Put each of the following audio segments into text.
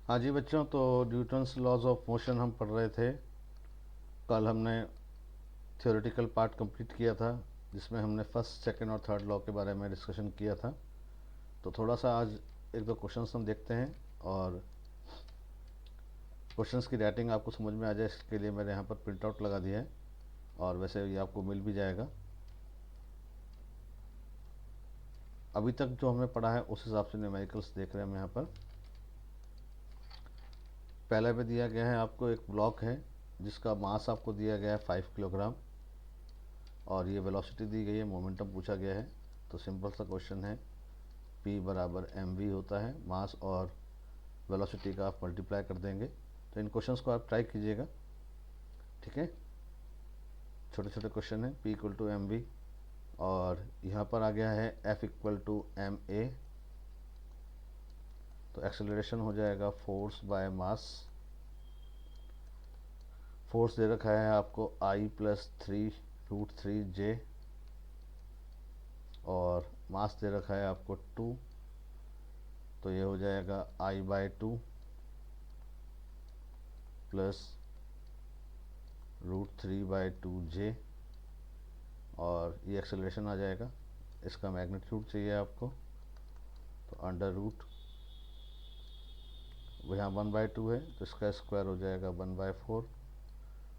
हाँ जी बच्चों, तो न्यूटन्स लॉज ऑफ मोशन हम पढ़ रहे थे। कल हमने थ्योरेटिकल पार्ट कंप्लीट किया था, जिसमें हमने फर्स्ट, सेकंड और थर्ड लॉ के बारे में डिस्कशन किया था। तो थोड़ा सा आज एक दो क्वेश्चंस हम देखते हैं, और क्वेश्चंस की राइटिंग आपको समझ में आ जाए इसके लिए मैंने यहाँ पर प्रिंट आउट लगा दिया है, और वैसे ये आपको मिल भी जाएगा। अभी तक जो हमने पढ़ा है उस हिसाब से न्यूमेरिकल्स देख रहे हैं हम यहाँ पर। पहले पे दिया गया है आपको एक ब्लॉक है जिसका मास आपको दिया गया है 5 किलोग्राम, और ये वेलोसिटी दी गई है, मोमेंटम पूछा गया है। तो सिंपल सा क्वेश्चन है, P बराबर mv होता है, मास और वेलोसिटी का आप मल्टीप्लाई कर देंगे। तो इन क्वेश्चंस को आप ट्राई कीजिएगा, ठीक है। छोटे छोटे क्वेश्चन है। P इक्वल टू mv, और यहाँ पर आ गया है F इक्वल टू ma। तो एक्सेलरेशन हो जाएगा फोर्स बाय मास। फोर्स दे रखा है आपको I प्लस 3√3j, और मास दे रखा है आपको 2। तो ये हो जाएगा I/2 प्लस √3/2j, और ये एक्सेलरेशन आ जाएगा। इसका मैग्नीट्यूड चाहिए आपको, तो अंडर रूट, यहाँ 1/2 है तो इसका स्क्वायर हो जाएगा 1/4,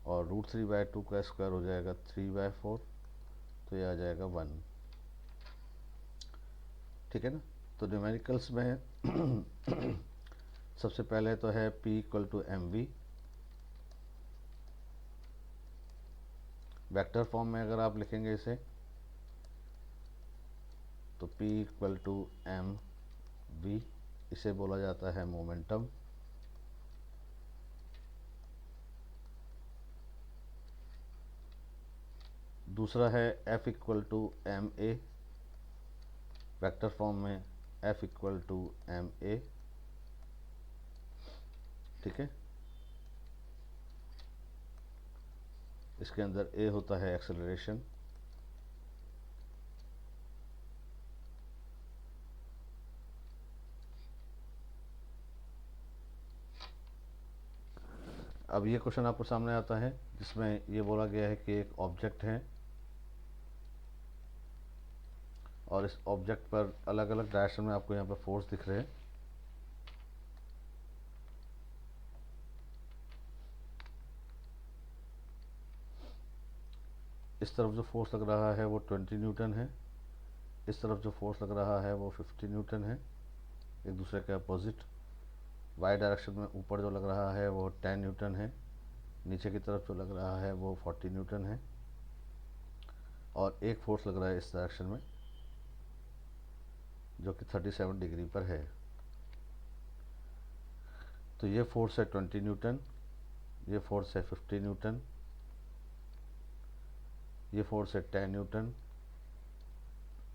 और √3/2 का स्क्वायर हो जाएगा 3/4, तो ये आ जाएगा 1। ठीक है ना। तो न्यूमेरिकल्स में सबसे पहले तो है P equal to mv। Vector form में अगर आप लिखेंगे इसे, तो P इक्वल टू mv, इसे बोला जाता है मोमेंटम। दूसरा है F equal to ma। Vector form में F इक्वल टू ma, ठीक है। इसके अंदर a होता है एक्सेलरेशन। अब ये क्वेश्चन आपको सामने आता है जिसमें ये बोला गया है कि एक ऑब्जेक्ट है, और इस ऑब्जेक्ट पर अलग अलग डायरेक्शन में आपको यहाँ पर फोर्स दिख रहे हैं। इस तरफ जो फोर्स लग रहा है वो 20 न्यूटन है, इस तरफ जो फोर्स लग रहा है वो 50 न्यूटन है, एक दूसरे के अपोजिट। वाई डायरेक्शन में ऊपर जो लग रहा है वो 10 न्यूटन है, नीचे की तरफ जो लग रहा है वो 40 न्यूटन है, और एक फोर्स लग रहा है इस डायरेक्शन में जो कि 37 डिग्री पर है। तो ये फोर्स है 20 न्यूटन, ये फोर्स है 50 न्यूटन, ये फोर्स है 10 न्यूटन,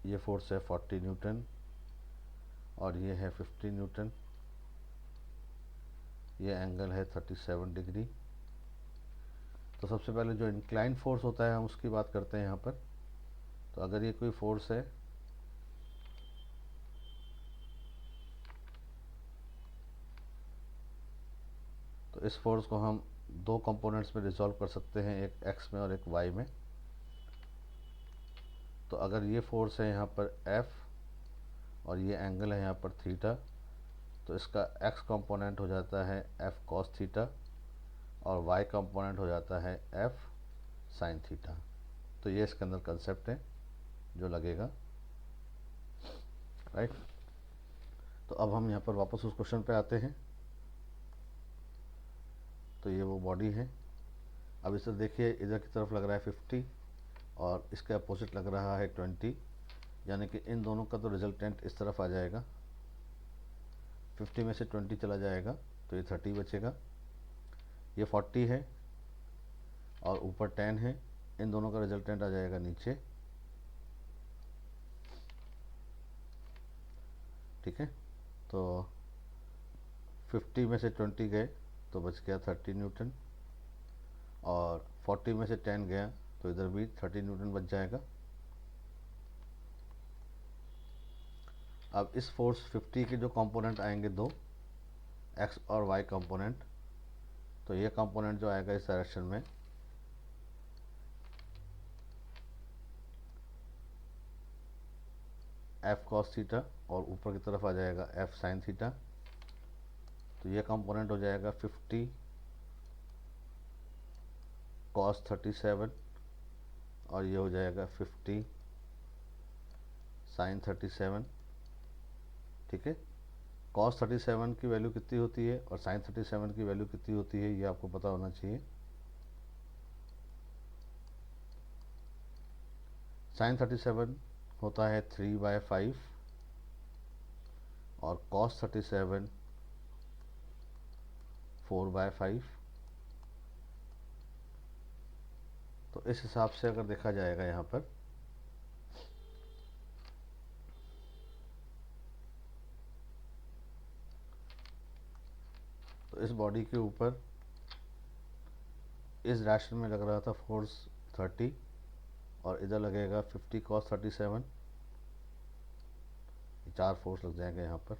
ये फोर्स है 40 न्यूटन, और ये है 50 न्यूटन। ये एंगल है 37 डिग्री। तो सबसे पहले जो इंक्लाइन फोर्स होता है हम उसकी बात करते हैं यहाँ पर। तो अगर ये कोई फोर्स है, तो इस फोर्स को हम दो कंपोनेंट्स में रिजॉल्व कर सकते हैं, एक एक्स में और एक वाई में। तो अगर ये फोर्स है यहाँ पर एफ, और ये एंगल है यहाँ पर थीटा, तो इसका एक्स कंपोनेंट हो जाता है एफ कॉस थीटा, और वाई कंपोनेंट हो जाता है एफ साइन थीटा। तो ये इसके अंदर कंसेप्ट है जो लगेगा, राइट। तो अब हम यहाँ पर वापस उस क्वेश्चन पे आते हैं। तो ये वो बॉडी है। अब इसे देखिए, इधर की तरफ लग रहा है 50, और इसके अपोजिट लग रहा है 20, यानी कि इन दोनों का तो रिजल्टेंट इस तरफ आ जाएगा। 50 में से 20 चला जाएगा तो ये 30 बचेगा। ये 40 है और ऊपर 10 है, इन दोनों का रिजल्टेंट आ जाएगा नीचे, ठीक है। तो 50 में से 20 गए तो बच गया 30 न्यूटन, और 40 में से 10 गया तो इधर भी 30 न्यूटन बच जाएगा। अब इस फोर्स 50 के जो कंपोनेंट आएंगे दो, एक्स और वाई कंपोनेंट। तो ये कंपोनेंट जो आएगा इस डायरेक्शन में एफ कॉस थीटा और ऊपर की तरफ आ जाएगा एफ साइन थीटा। तो ये कंपोनेंट हो जाएगा 50 कॉस 37 और ये हो जाएगा 50 साइन 37। ठीक है, कॉस 37 की वैल्यू कितनी होती है और साइन 37 की वैल्यू कितनी होती है ये आपको पता होना चाहिए। साइन 37 होता है 3/5 और कॉस 37 4/5। तो इस हिसाब से अगर देखा जाएगा यहाँ पर तो इस बॉडी के ऊपर इस डायरेक्शन में लग रहा था फोर्स 30 और इधर लगेगा 50 कॉस 37। 4 फोर्स लग जाएंगे यहाँ पर।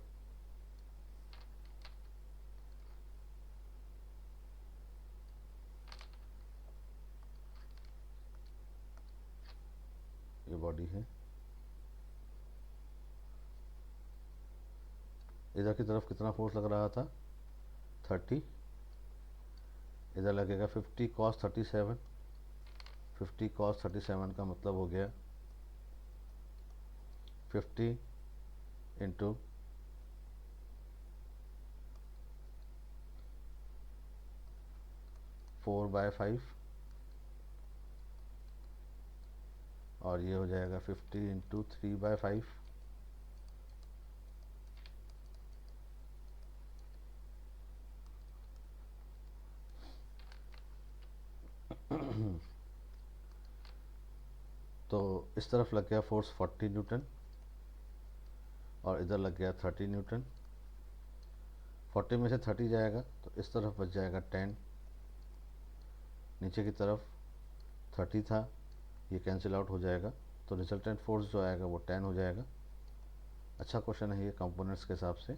ये बॉडी है, इधर की तरफ कितना फोर्स लग रहा था 30, इधर लगेगा 50 कॉस 37। 50 कॉस 37 का मतलब हो गया 50 इंटू 4/5 और ये हो जाएगा 50 इंटू 3/5। तो इस तरफ लग गया फोर्स 40 न्यूटन और इधर लग गया 30 न्यूटन। 40 में से 30 जाएगा तो इस तरफ बच जाएगा 10। नीचे की तरफ 30 था, ये कैंसिल आउट हो जाएगा तो रिजल्टेंट फोर्स जो आएगा वो 10 हो जाएगा। अच्छा क्वेश्चन है ये कंपोनेंट्स के हिसाब से।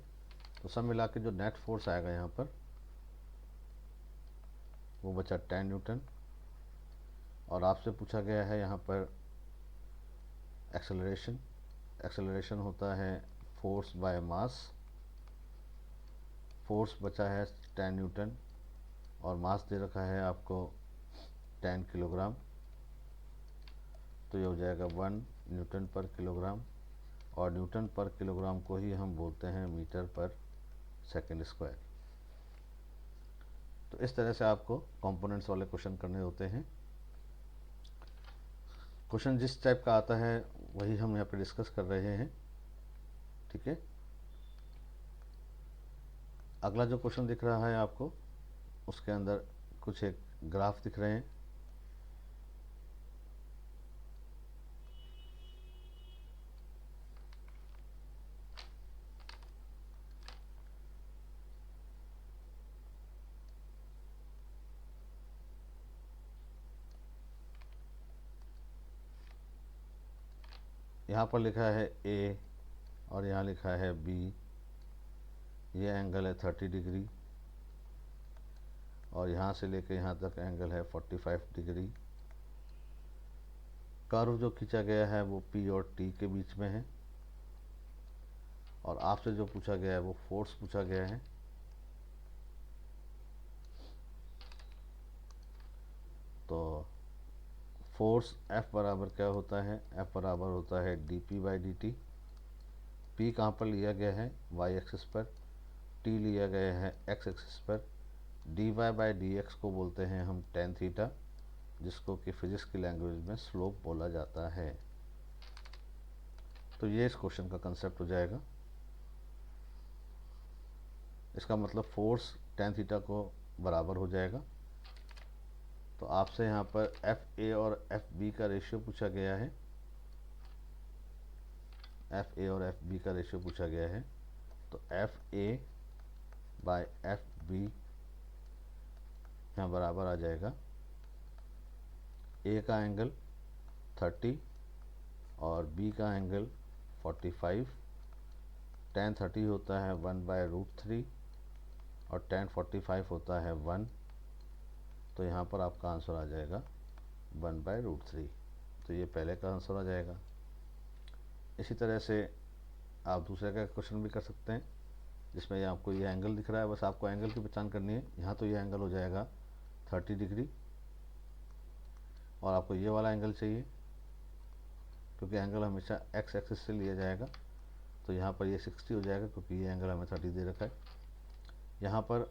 तो सब मिला के जो नेट फोर्स आएगा यहाँ पर वो बचा 10 न्यूटन। और आपसे पूछा गया है यहाँ पर एक्सेलरेशन। एक्सेलरेशन होता है फोर्स बाय मास। फोर्स बचा है 10 न्यूटन और मास दे रखा है आपको 10 किलोग्राम। तो ये हो जाएगा 1 न्यूटन पर किलोग्राम और न्यूटन पर किलोग्राम को ही हम बोलते हैं मीटर पर सेकंड स्क्वायर। तो इस तरह से आपको कंपोनेंट्स वाले क्वेश्चन करने होते हैं। क्वेश्चन जिस टाइप का आता है वही हम यहाँ पे डिस्कस कर रहे हैं। ठीक है, अगला जो क्वेश्चन दिख रहा है आपको उसके अंदर कुछ एक ग्राफ दिख रहे हैं। यहाँ पर लिखा है ए और यहाँ लिखा है बी। ये एंगल है 30 डिग्री और यहाँ से लेकर यहाँ तक एंगल है 45 डिग्री। कर्व जो खींचा गया है वो पी और टी के बीच में है और आपसे जो पूछा गया है वो फोर्स पूछा गया है। तो फोर्स F बराबर क्या होता है, F बराबर होता है dp/dt। P कहाँ पर लिया गया है y एक्सिस पर, T लिया गया है x एक्सिस पर। dy/dx को बोलते हैं हम tan थीटा, जिसको कि फिजिक्स की लैंग्वेज में स्लोप बोला जाता है। तो ये इस क्वेश्चन का कंसेप्ट हो जाएगा। इसका मतलब फोर्स tan थीटा को बराबर हो जाएगा। तो आपसे यहाँ पर एफ ए और एफ बी का रेशियो पूछा गया है। एफ ए और एफ बी का रेशियो पूछा गया है। तो F A by F B यहाँ बराबर आ जाएगा ए का एंगल 30 और बी का एंगल 45। tan 30 होता है 1/√3 और tan 45 होता है 1, तो यहाँ पर आपका आंसर आ जाएगा 1/√3। तो ये पहले का आंसर आ जाएगा। इसी तरह से आप दूसरे का क्वेश्चन भी कर सकते हैं, जिसमें आपको ये एंगल दिख रहा है, बस आपको एंगल की पहचान करनी है। यहाँ तो ये एंगल हो जाएगा 30 डिग्री, और आपको ये वाला एंगल चाहिए, क्योंकि एंगल हमेशा एक्स एक्सिस से लिया जाएगा। तो यहाँ पर ये 60 हो जाएगा, क्योंकि ये एंगल हमें 30 दे रखा है। यहाँ पर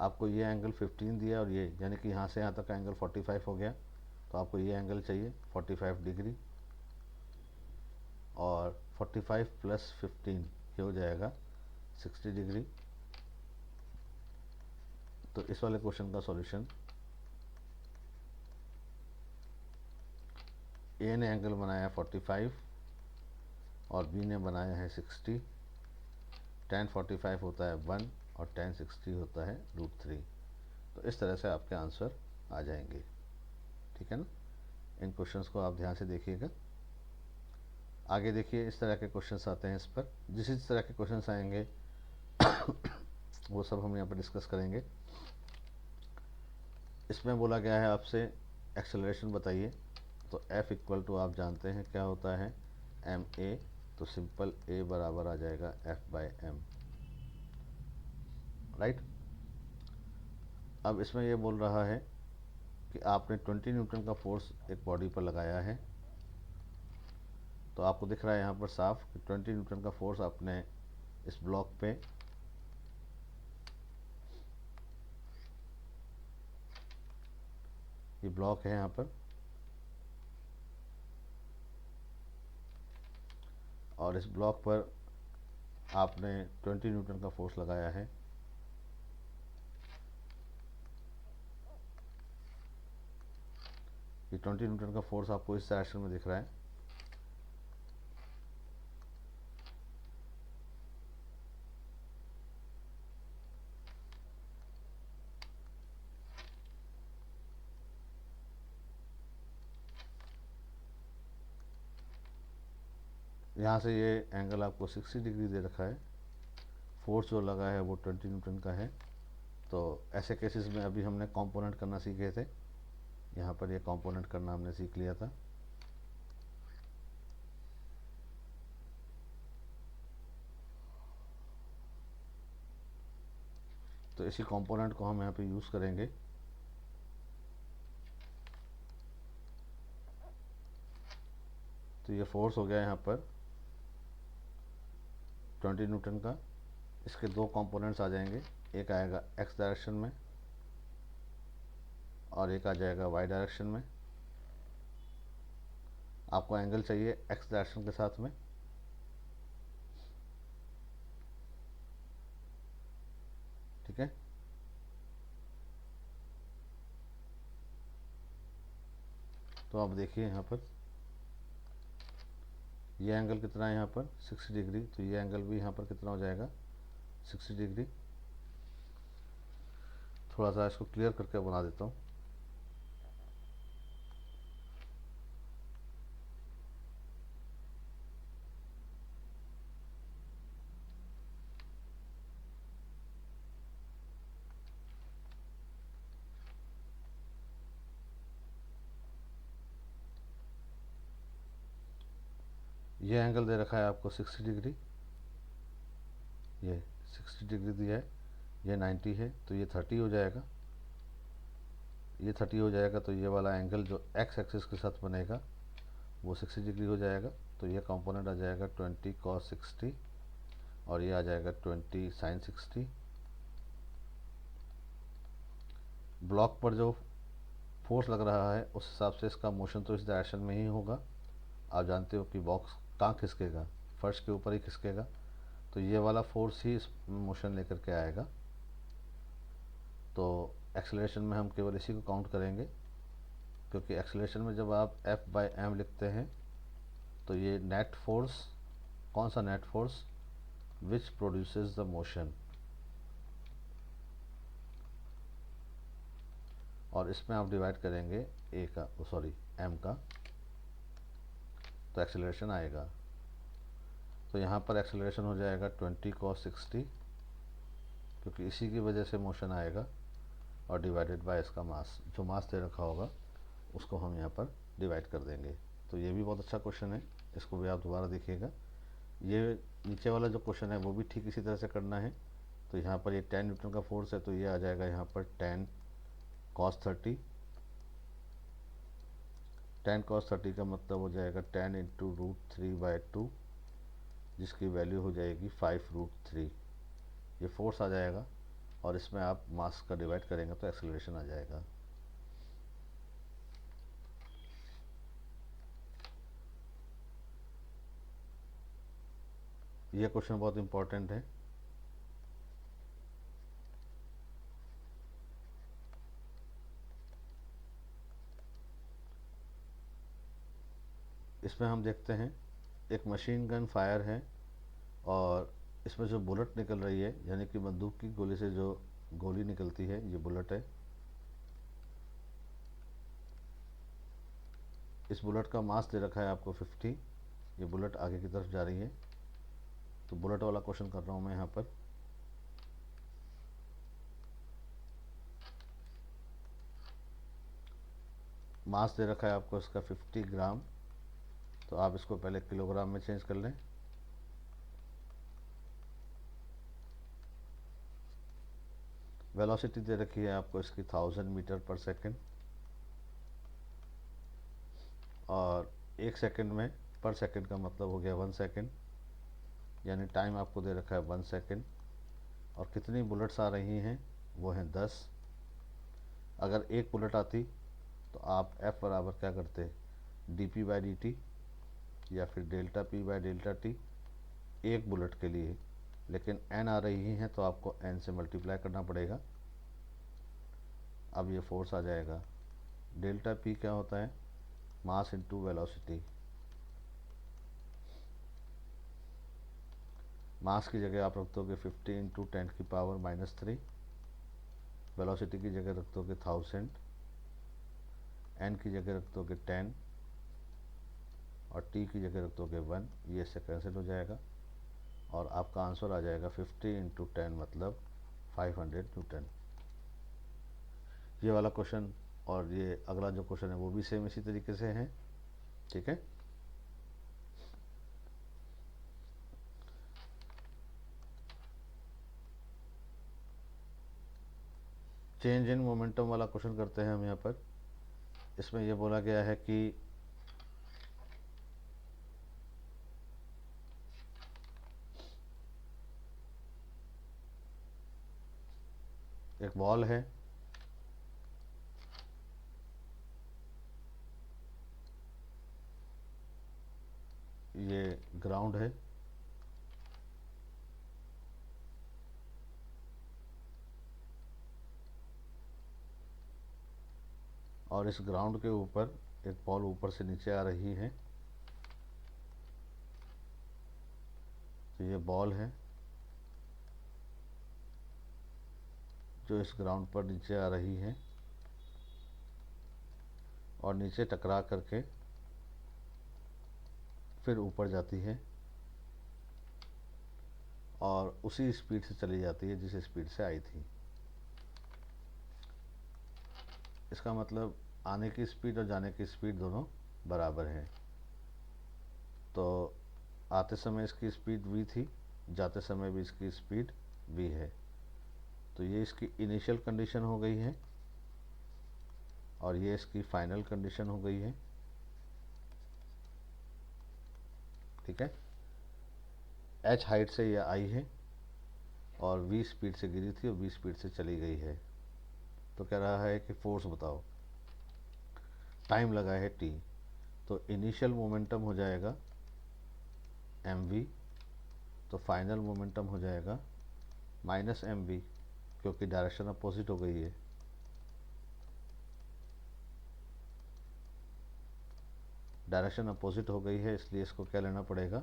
आपको ये एंगल 15 दिया, और ये यानी कि यहाँ से यहाँ तक का एंगल 45 हो गया। तो आपको ये एंगल चाहिए 45 डिग्री, और 45 + 15 ये हो जाएगा 60 डिग्री। तो इस वाले क्वेश्चन का सॉल्यूशन, ए ने एंगल बनाया 45 और बी ने बनाया है 60। tan 45 होता है 1 और tan 60 होता है √3। तो इस तरह से आपके आंसर आ जाएंगे, ठीक है ना। इन क्वेश्चंस को आप ध्यान से देखिएगा। आगे देखिए, इस तरह के क्वेश्चंस आते हैं। इस पर जिस तरह के क्वेश्चंस आएंगे वो सब हम यहाँ पर डिस्कस करेंगे। इसमें बोला गया है आपसे एक्सेलरेशन बताइए। तो F = आप जानते हैं क्या होता है, ma। तो सिंपल a बराबर आ जाएगा F/m, राइट। अब इसमें ये बोल रहा है कि आपने 20 न्यूटन का फोर्स एक बॉडी पर लगाया है। तो आपको दिख रहा है यहाँ पर साफ कि 20 न्यूटन का फोर्स आपने इस ब्लॉक पे ये ब्लॉक है यहाँ पर, और इस ब्लॉक पर आपने 20 न्यूटन का फोर्स लगाया है। ये 20 न्यूटन का फोर्स आपको इस डायरेक्शन में दिख रहा है। यहाँ से ये एंगल आपको 60 डिग्री दे रखा है। फोर्स जो लगा है वो 20 न्यूटन का है। तो ऐसे केसेस में अभी हमने कंपोनेंट करना सीखे थे, यहाँ पर ये कंपोनेंट करना हमने सीख लिया था। तो इसी कंपोनेंट को हम यहाँ पे यूज़ करेंगे। तो ये फोर्स हो गया यहाँ पर 20 न्यूटन का। इसके दो कंपोनेंट्स आ जाएंगे, एक आएगा एक्स डायरेक्शन में और एक आ जाएगा वाई डायरेक्शन में। आपको एंगल चाहिए एक्स डायरेक्शन के साथ में। ठीक है, तो आप देखिए यहाँ पर ये एंगल कितना है यहाँ पर 60 डिग्री। तो ये एंगल भी यहाँ पर कितना हो जाएगा 60 डिग्री। थोड़ा सा इसको क्लियर करके बना देता हूँ। ये एंगल दे रखा है आपको 60 डिग्री, ये 60 डिग्री दिया है, ये 90 है, तो ये 30 हो जाएगा। ये 30 हो जाएगा, तो ये वाला एंगल जो एक्स एक्सिस के साथ बनेगा वो 60 डिग्री हो जाएगा। तो ये कंपोनेंट आ जाएगा 20 cos 60 और ये आ जाएगा 20 sin 60। ब्लॉक पर जो फोर्स लग रहा है उस हिसाब से इसका मोशन तो इस डायरेक्शन में ही होगा। आप जानते हो कि बॉक्स कहाँ खिसकेगा, फर्श के ऊपर ही खिसकेगा। तो ये वाला फोर्स ही इस मोशन लेकर के आएगा। तो एक्सेलरेशन में हम केवल इसी को काउंट करेंगे, क्योंकि एक्सेलरेशन में जब आप F/m लिखते हैं तो ये नेट फोर्स, कौन सा net force, which produces the motion, और इसमें आप डिवाइड करेंगे m का, तो एक्सेलरेशन आएगा। तो यहाँ पर एक्सेलरेशन हो जाएगा 20 cos 60 क्योंकि इसी की वजह से मोशन आएगा, और डिवाइडेड बाय इसका मास, जो मास दे रखा होगा उसको हम यहाँ पर डिवाइड कर देंगे। तो ये भी बहुत अच्छा क्वेश्चन है, इसको भी आप दोबारा देखिएगा। ये नीचे वाला जो क्वेश्चन है वो भी ठीक इसी तरह से करना है। तो यहाँ पर ये 10 न्यूटन का फोर्स है, तो ये आ जाएगा यहाँ पर 10 cos 30। 10 cos 30 का मतलब हो जाएगा 10 इंटू √3/2, जिसकी वैल्यू हो जाएगी 5√3। ये फोर्स आ जाएगा, और इसमें आप मास का डिवाइड करेंगे तो एक्सेलरेशन आ जाएगा। ये क्वेश्चन बहुत इंपॉर्टेंट है। इसमें हम देखते हैं एक मशीन गन फायर है, और इसमें जो बुलेट निकल रही है, यानी कि बंदूक की गोली से जो गोली निकलती है, ये बुलेट है। इस बुलेट का मास दे रखा है आपको 50। ये बुलेट आगे की तरफ जा रही है, तो बुलेट वाला क्वेश्चन कर रहा हूँ मैं यहाँ पर। मास दे रखा है आपको इसका 50 ग्राम, तो आप इसको पहले किलोग्राम में चेंज कर लें। वेलोसिटी दे रखी है आपको इसकी 1000 मीटर पर सेकंड, और 1 सेकंड में, पर सेकंड का मतलब हो गया 1 सेकंड, यानी टाइम आपको दे रखा है 1 सेकंड। और कितनी बुलेट्स आ रही हैं, वो हैं 10। अगर एक बुलेट आती तो आप F बराबर क्या करते, dp/dt या फिर डेल्टा p/Δt एक बुलेट के लिए। लेकिन n आ रही हैं तो आपको n से मल्टीप्लाई करना पड़ेगा। अब ये फोर्स आ जाएगा। डेल्टा p क्या होता है, मास इंटू वेलोसिटी। मास की जगह आप रख दोगे 50 इंटू 10⁻³ वेलोसिटी की जगह रख दोगे 1000, n की जगह रख दोगे 10, और t की जगह रख दोगे 1। ये इससे कैंसिल हो जाएगा, और आपका आंसर आ जाएगा 50 इंटू 10 मतलब 500 न्यूटन। ये वाला क्वेश्चन और ये अगला जो क्वेश्चन है वो भी सेम इसी तरीके से है। ठीक है। चेंज इन मोमेंटम वाला क्वेश्चन करते हैं हम यहाँ पर। इसमें यह बोला गया है कि एक बॉल है, ये ग्राउंड है, और इस ग्राउंड के ऊपर एक बॉल ऊपर से नीचे आ रही है। तो ये बॉल है जो इस ग्राउंड पर नीचे आ रही है, और नीचे टकरा करके फिर ऊपर जाती है, और उसी स्पीड से चली जाती है जिस स्पीड से आई थी। इसका मतलब आने की स्पीड और जाने की स्पीड दोनों बराबर हैं। तो आते समय इसकी स्पीड v थी, जाते समय भी इसकी स्पीड v है। तो ये इसकी इनिशियल कंडीशन हो गई है, और ये इसकी फाइनल कंडीशन हो गई है। ठीक है। h हाइट से ये आई है, और v स्पीड से गिरी थी, और v स्पीड से चली गई है। तो कह रहा है कि फोर्स बताओ, टाइम लगा है t। तो इनिशियल मोमेंटम हो जाएगा mv, तो फाइनल मोमेंटम हो जाएगा -mv, क्योंकि डायरेक्शन अपोजिट हो गई है। डायरेक्शन अपोजिट हो गई है, इसलिए इसको क्या लेना पड़ेगा,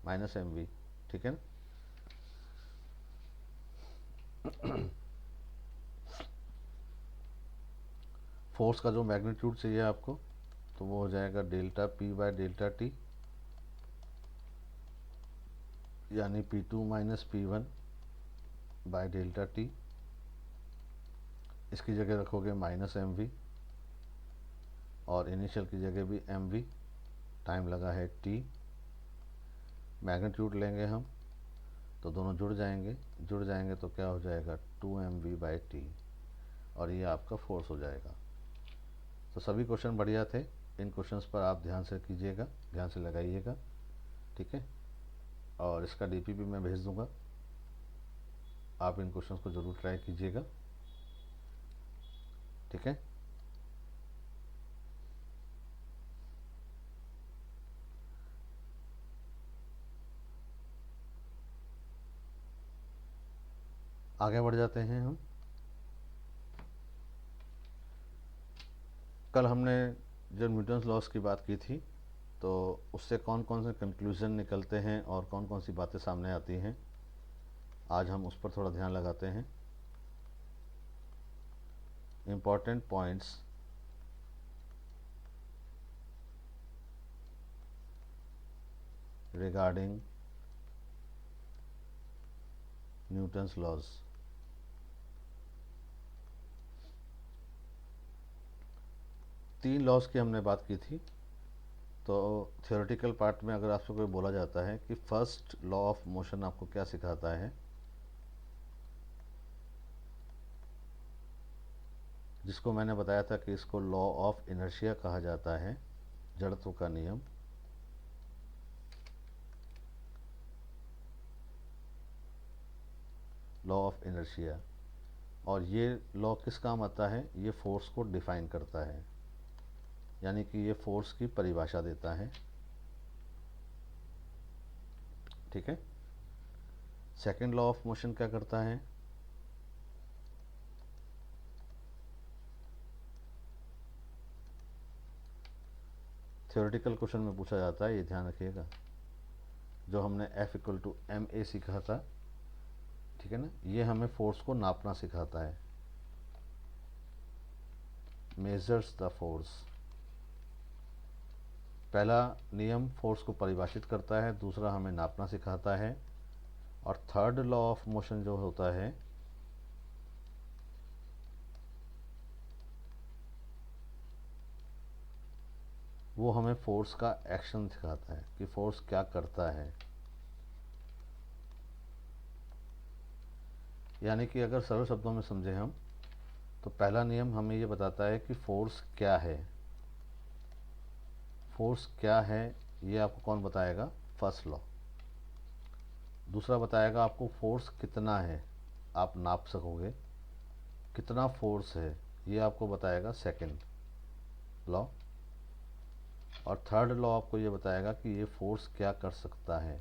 -mv। ठीक है ना। फोर्स का जो मैग्नीट्यूड चाहिए आपको, तो वो हो जाएगा डेल्टा p/Δt, यानी P2 - P1 by delta T, इसकी जगह रखोगे माइनस एम वी और इनिशियल की जगह भी एम वी, टाइम लगा है टी, मैग्नीट्यूड लेंगे हम तो दोनों जुड़ जाएंगे तो क्या हो जाएगा 2mv बाई टी, और ये आपका फोर्स हो जाएगा। तो सभी क्वेश्चन बढ़िया थे, इन क्वेश्चंस पर आप ध्यान से कीजिएगा, ध्यान से लगाइएगा, ठीक है। और इसका डीपीपी मैं भेज दूंगा, आप इन क्वेश्चंस को ज़रूर ट्राई कीजिएगा, ठीक है। आगे बढ़ जाते हैं हम। कल हमने जब न्यूटन्स लॉस की बात की थी तो उससे कौन कौन से कंक्लूजन निकलते हैं और कौन कौन सी बातें सामने आती हैं, आज हम उस पर थोड़ा ध्यान लगाते हैं। Important points regarding Newton's laws. तीन लॉज की हमने बात की थी। तो थियोरेटिकल पार्ट में अगर आपसे कोई बोला जाता है कि फर्स्ट लॉ ऑफ मोशन आपको क्या सिखाता है, जिसको मैंने बताया था कि इसको लॉ ऑफ इनर्शिया कहा जाता है, जड़त्व का नियम। लॉ ऑफ इनर्शिया, और ये लॉ किस काम आता है, ये फोर्स को डिफाइन करता है, यानी कि ये फोर्स की परिभाषा देता है, ठीक है। सेकंड लॉ ऑफ मोशन क्या करता है, थ्योरेटिकल क्वेश्चन में पूछा जाता है, ये ध्यान रखिएगा, जो हमने F equal to M A सीखा था, ठीक है ना, ये हमें फोर्स को नापना सिखाता है, मेजर्स द फोर्स। पहला नियम फोर्स को परिभाषित करता है, दूसरा हमें नापना सिखाता है, और थर्ड लॉ ऑफ मोशन जो होता है वो हमें फोर्स का एक्शन सिखाता है कि फोर्स क्या करता है। यानी कि अगर सरल शब्दों में समझें हम, तो पहला नियम हमें ये बताता है कि फोर्स क्या है। फोर्स क्या है ये आपको कौन बताएगा, फर्स्ट लॉ। दूसरा बताएगा आपको फोर्स कितना है, आप नाप सकोगे कितना फोर्स है, ये आपको बताएगा सेकंड लॉ। और थर्ड लॉ आपको ये बताएगा कि ये फोर्स क्या कर सकता है।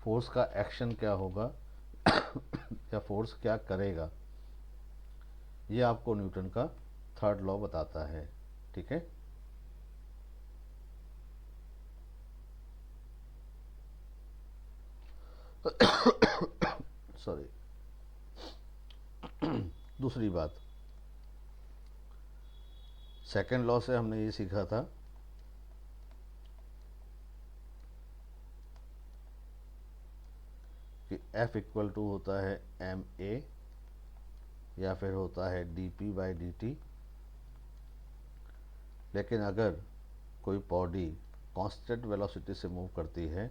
फोर्स का एक्शन क्या होगा या फोर्स क्या करेगा, ये आपको न्यूटन का थर्ड लॉ बताता है, ठीक है। सॉरी। दूसरी बात, सेकंड लॉ से हमने ये सीखा था कि F इक्वल टू होता है एम ए या फिर होता है D P by D T. लेकिन अगर कोई बॉडी कांस्टेंट वेलोसिटी से मूव करती है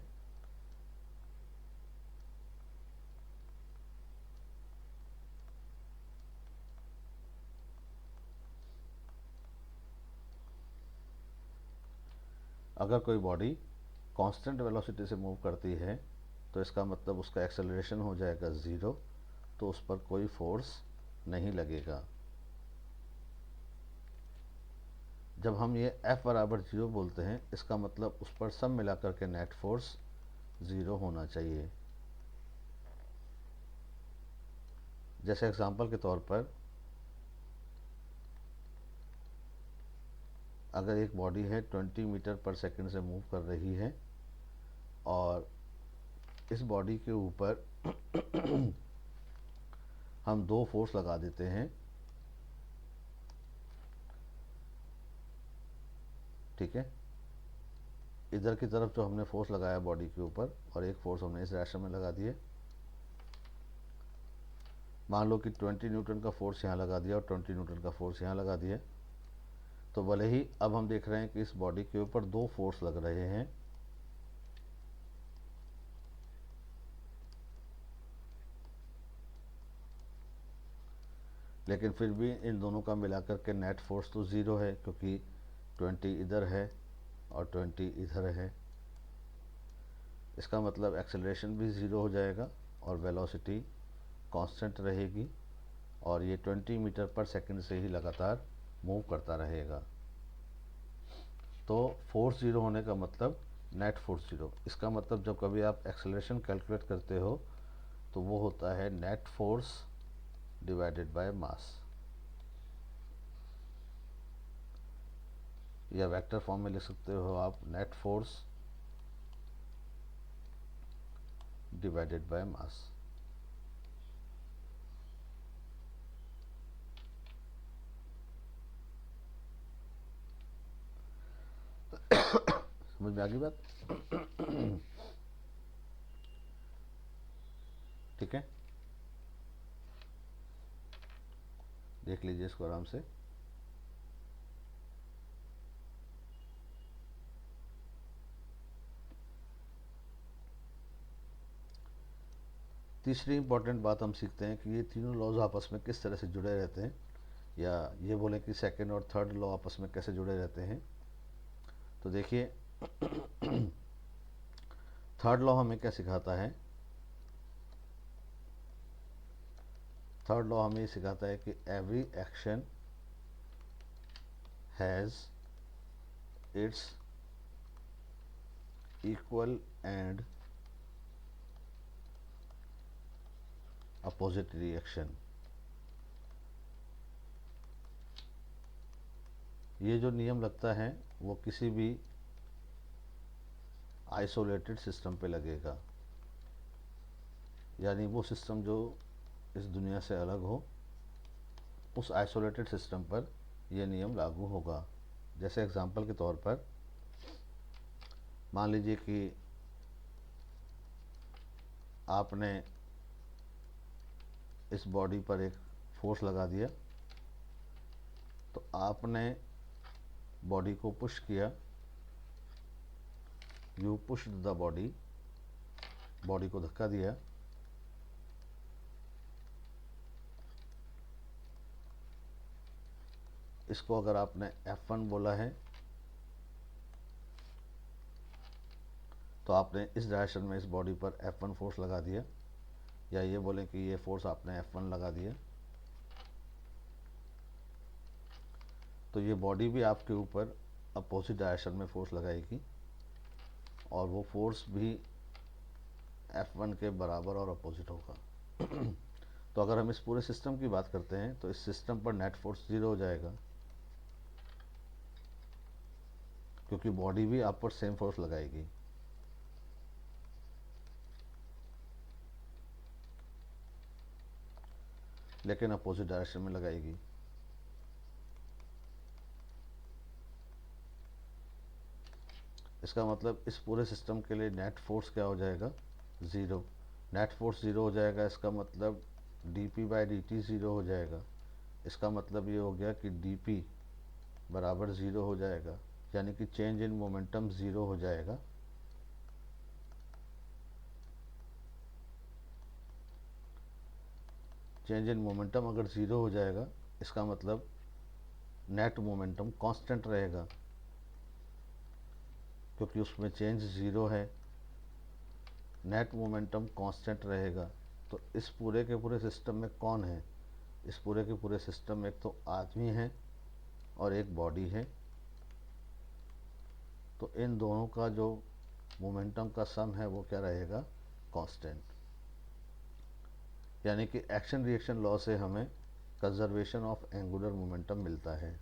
अगर कोई बॉडी कांस्टेंट वेलोसिटी से मूव करती है तो इसका मतलब उसका एक्सेलरेशन हो जाएगा ज़ीरो, तो उस पर कोई फोर्स नहीं लगेगा। जब हम ये F बराबर ज़ीरो बोलते हैं, इसका मतलब उस पर सब मिलाकर के नेट फोर्स ज़ीरो होना चाहिए। जैसे एग्जांपल के तौर पर, अगर एक बॉडी है 20 मीटर पर सेकंड से मूव कर रही है और इस बॉडी के ऊपर हम दो फोर्स लगा देते हैं, ठीक है। इधर की तरफ जो हमने फोर्स लगाया बॉडी के ऊपर और एक फोर्स हमने इस डायरेक्शन में लगा दिए। मान लो कि 20 न्यूटन का फोर्स यहाँ लगा दिया और 20 न्यूटन का फोर्स यहाँ लगा दिया। तो भले ही अब हम देख रहे हैं कि इस बॉडी के ऊपर दो फोर्स लग रहे हैं, लेकिन फिर भी इन दोनों का मिलाकर के नेट फोर्स तो ज़ीरो है, क्योंकि 20 इधर है और 20 इधर है। इसका मतलब एक्सेलरेशन भी ज़ीरो हो जाएगा और वेलोसिटी कांस्टेंट रहेगी और ये 20 मीटर पर सेकंड से ही लगातार मूव करता रहेगा। तो फोर्स ज़ीरो होने का मतलब नेट फोर्स ज़ीरो। इसका मतलब जब कभी आप एक्सेलरेशन कैलकुलेट करते हो तो वो होता है net force divided by mass, या वेक्टर फॉर्म में लिख सकते हो आप net force divided by mass. समझ में आ गई बात? ठीक है, देख लीजिए इसको आराम से। तीसरी इंपॉर्टेंट बात हम सीखते हैं कि ये तीनों लॉज आपस में किस तरह से जुड़े रहते हैं, या ये बोलें कि सेकंड और थर्ड लॉ आपस में कैसे जुड़े रहते हैं। तो देखिए, थर्ड लॉ हमें क्या सिखाता है? थर्ड लॉ हमें ये सिखाता है कि every action has its equal and opposite reaction. ये जो नियम लगता है वो किसी भी आइसोलेटेड सिस्टम पे लगेगा, यानी वो सिस्टम जो इस दुनिया से अलग हो, उस आइसोलेटेड सिस्टम पर यह नियम लागू होगा। जैसे एग्जांपल के तौर पर मान लीजिए कि आपने इस बॉडी पर एक फोर्स लगा दिया, तो आपने बॉडी को पुश किया, you pushed the body, body को धक्का दिया। इसको अगर आपने F1 बोला है तो आपने इस डायरेक्शन में इस बॉडी पर F1 फोर्स लगा दिया, या ये बोलें कि ये फोर्स आपने F1 लगा दिया। तो ये बॉडी भी आपके ऊपर अपोजिट डायरेक्शन में फोर्स लगाएगी और वो फोर्स भी F1 के बराबर और अपोजिट होगा। तो अगर हम इस पूरे सिस्टम की बात करते हैं तो इस सिस्टम पर नेट फोर्स ज़ीरो हो जाएगा, क्योंकि बॉडी भी आप पर सेम फोर्स लगाएगी। लेकिन अपोजिट डायरेक्शन में लगाएगी। इसका मतलब इस पूरे सिस्टम के लिए नेट फोर्स क्या हो जाएगा? ज़ीरो। नेट फोर्स ज़ीरो हो जाएगा, इसका मतलब dp/dt ज़ीरो हो जाएगा। इसका मतलब ये हो गया कि dp बराबर ज़ीरो हो जाएगा, यानी कि चेंज इन मोमेंटम ज़ीरो हो जाएगा। चेंज इन मोमेंटम अगर ज़ीरो हो जाएगा, इसका मतलब नेट मोमेंटम कांस्टेंट रहेगा, क्योंकि उसमें चेंज ज़ीरो है। नेट मोमेंटम कांस्टेंट रहेगा। तो इस पूरे के पूरे सिस्टम में कौन है? इस पूरे के पूरे सिस्टम में एक तो आदमी है और एक बॉडी है। तो इन दोनों का जो मोमेंटम का सम है वो क्या रहेगा? कांस्टेंट। यानी कि एक्शन रिएक्शन लॉ से हमें कंजर्वेशन ऑफ एंगुलर मोमेंटम मिलता है।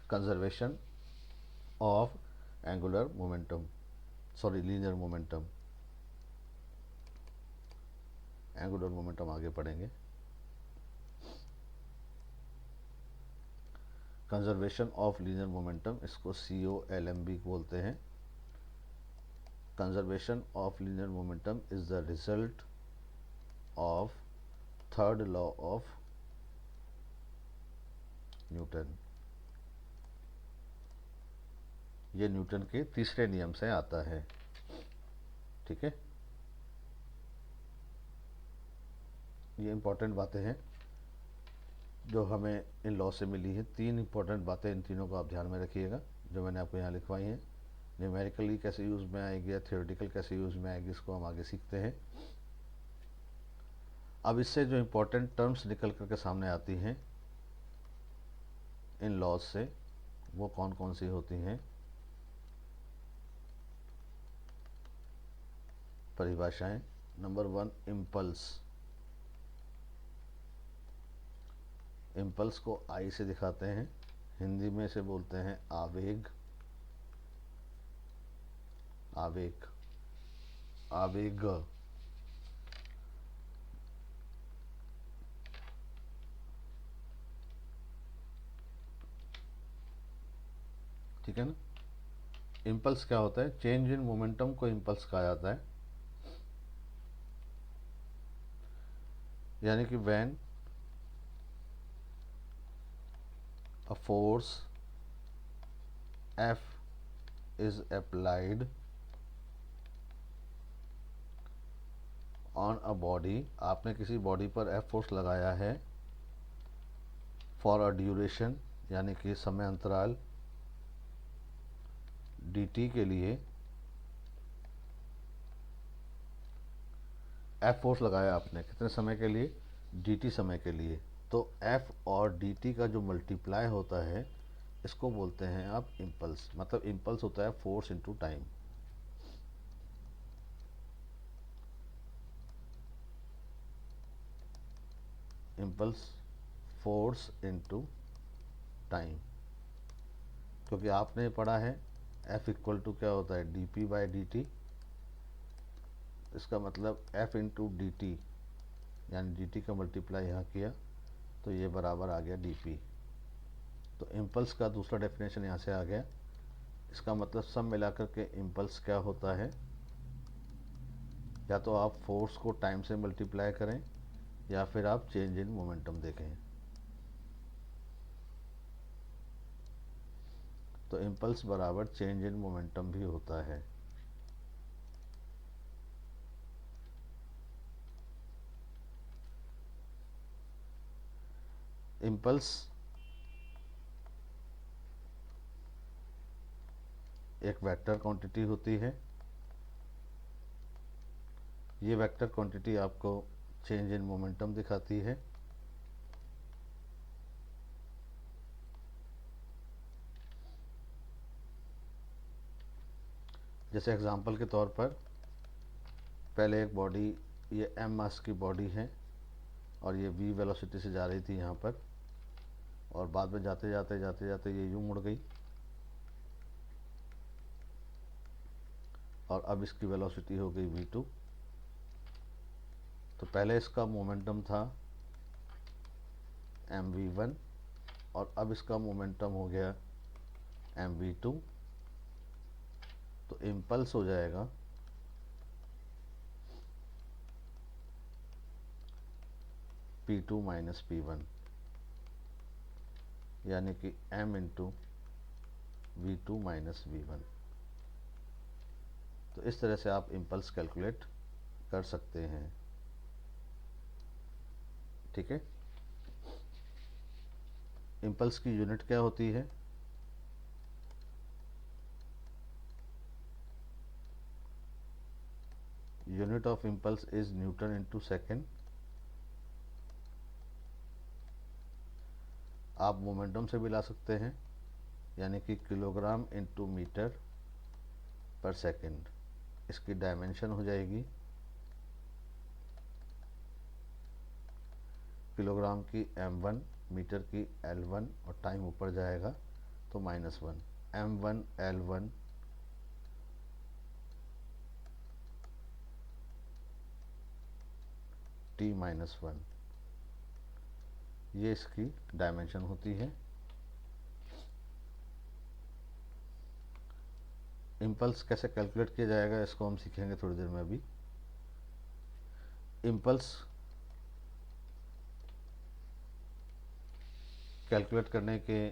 Conservation of angular momentum, sorry linear momentum. Angular momentum आगे पढ़ेंगे। कंजर्वेशन ऑफ लीनियर मोमेंटम, इसको COLMB बोलते हैं। Conservation of linear momentum is the result of third law of Newton. ये न्यूटन के तीसरे नियम से आता है। ठीक है, ये इंपॉर्टेंट बातें हैं जो हमें इन लॉ से मिली है। 3 इंपॉर्टेंट बातें, इन तीनों को आप ध्यान में रखिएगा जो मैंने आपको यहाँ लिखवाई हैं। न्यूमेरिकली कैसे यूज़ में आएगी या थियोरेटिकल कैसे यूज़ में आएगी, इसको हम आगे सीखते हैं। अब इससे जो इम्पोर्टेंट टर्म्स निकल करके सामने आती हैं इन लॉज से, वो कौन कौन सी होती हैं। परिभाषाएं। Number 1, impulse. इम्पल्स को आई से दिखाते हैं, हिंदी में से बोलते हैं आवेग। आवेग, आवेग। ठीक है ना। इम्पल्स क्या होता है? चेंज इन मोमेंटम को इम्पल्स कहा जाता है। यानी कि when a force F is applied on a body, आपने किसी बॉडी पर F फोर्स लगाया है, फॉर अ ड्यूरेशन यानी कि समय अंतराल, dt के लिए F फोर्स लगाया आपने कितने समय के लिए? dt समय के लिए। तो F और dt का जो मल्टीप्लाई होता है इसको बोलते हैं आप इम्पल्स। मतलब इम्पल्स होता है force into time. Impulse force into time. क्योंकि आपने पढ़ा है F इक्वल टू क्या होता है? dp/dt। इसका मतलब F इंटू डी टी, यानी dt का मल्टीप्लाई यहाँ किया तो ये बराबर आ गया dp। तो इम्पल्स का दूसरा डेफिनेशन यहाँ से आ गया। इसका मतलब सब मिलाकर के इम्पल्स क्या होता है? या तो आप फोर्स को टाइम से मल्टीप्लाई करें या फिर आप चेंज इन मोमेंटम देखें। तो इम्पल्स बराबर चेंज इन मोमेंटम भी होता है। इम्पल्स एक वेक्टर क्वांटिटी होती है। ये वेक्टर क्वांटिटी आपको चेंज इन मोमेंटम दिखाती है। जैसे एग्जांपल के तौर पर, पहले एक बॉडी, ये m मास की बॉडी है और ये v वेलोसिटी से जा रही थी यहाँ पर, और बाद में जाते जाते जाते जाते ये यूँ मुड़ गई और अब इसकी वेलोसिटी हो गई v2। तो पहले इसका मोमेंटम था mv1 और अब इसका मोमेंटम हो गया mv2। तो इम्पल्स हो जाएगा p2 माइनस p1, यानी कि m into v2 minus v1। तो इस तरह से आप इम्पल्स कैलकुलेट कर सकते हैं। ठीक है। इम्पल्स की यूनिट क्या होती है? Unit of impulse is Newton into second. आप मोमेंटम से भी ला सकते हैं, यानी कि किलोग्राम इंटू मीटर पर सेकेंड। इसकी डायमेंशन हो जाएगी किलोग्राम की m1, मीटर की l1 और टाइम ऊपर जाएगा तो -1। m1 l1 t-1, ये इसकी डायमेंशन होती है। इम्पल्स कैसे कैलकुलेट किया जाएगा इसको हम सीखेंगे थोड़ी देर में। अभी इम्पल्स कैलकुलेट करने के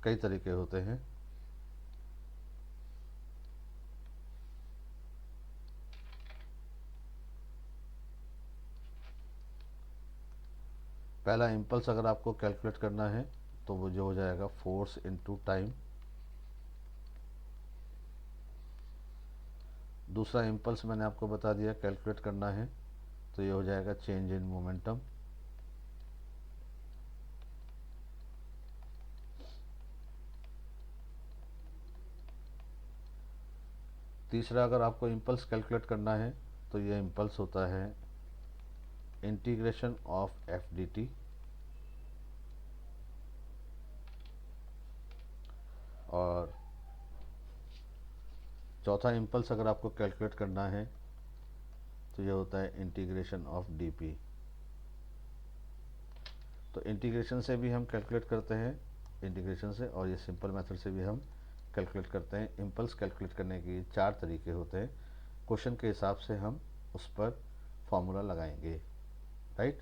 कई तरीके होते हैं। पहला इम्पल्स अगर आपको कैलकुलेट करना है तो वो जो हो जाएगा फोर्स इनटू टाइम। दूसरा इम्पल्स मैंने आपको बता दिया कैलकुलेट करना है तो ये हो जाएगा चेंज इन मोमेंटम। तीसरा अगर आपको इम्पल्स कैलकुलेट करना है तो ये इम्पल्स होता है integration of F D T. और चौथा इम्पल्स अगर आपको कैलकुलेट करना है तो ये होता है इंटीग्रेशन ऑफ डी पी। तो इंटीग्रेशन से भी हम कैलकुलेट करते हैं, इंटीग्रेशन से, और ये सिंपल मेथड से भी हम कैलकुलेट करते हैं। इम्पल्स कैलकुलेट करने के 4 तरीके होते हैं। क्वेश्चन के हिसाब से हम उस पर फॉर्मूला लगाएंगे, राइट।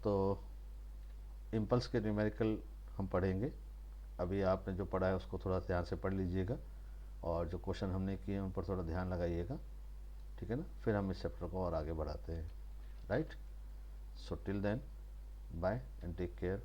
तो इम्पल्स के न्यूमेरिकल हम पढ़ेंगे। अभी आपने जो पढ़ा है उसको थोड़ा ध्यान से पढ़ लीजिएगा और जो क्वेश्चन हमने किए हैं उन पर थोड़ा ध्यान लगाइएगा, ठीक है ना। फिर हम इस चैप्टर को और आगे बढ़ाते हैं, right. So till then, bye and take care.